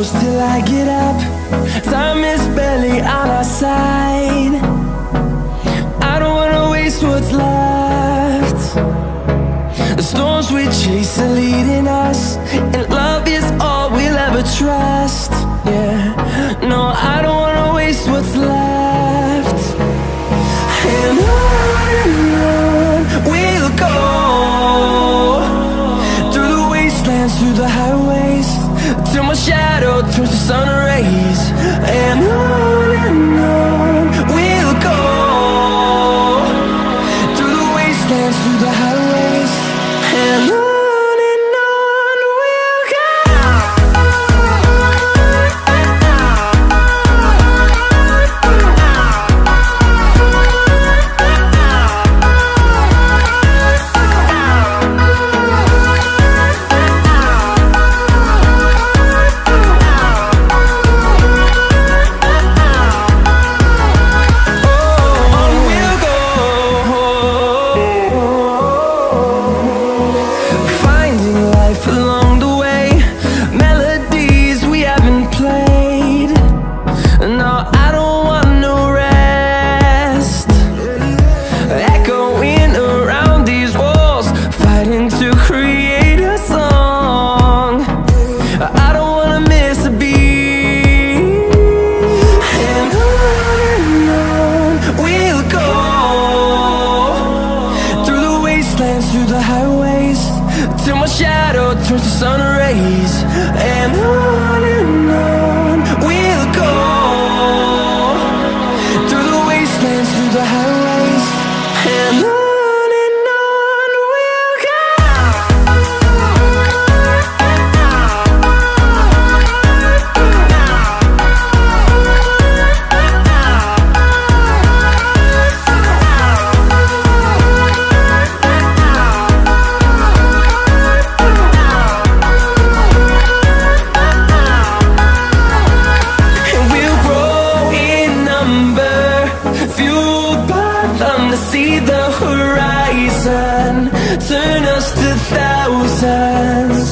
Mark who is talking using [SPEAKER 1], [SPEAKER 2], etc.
[SPEAKER 1] close till I get up. Time is barely on our side. I don't wanna waste what's left. The storms we chase are leading us, and love is all we'll ever trust. Yeah, no, I don't wanna waste what's left. And on we'll go, through the wastelands, through the highways, till my shadow turns to sun rays. And on we'll go, through the wastelands, through the highways, and on we'll go. Along the way, melodies we haven't played. No, I don't want no rest. Echoing around these walls, fighting to create a song. I don't wanna miss a beat. And on we'll go, through the wastelands, through the highways, till my shadow turns to sun rays. And on we'll go, through the wastelands, through the highways, and on we'll go. To see the horizon turn us to thousands.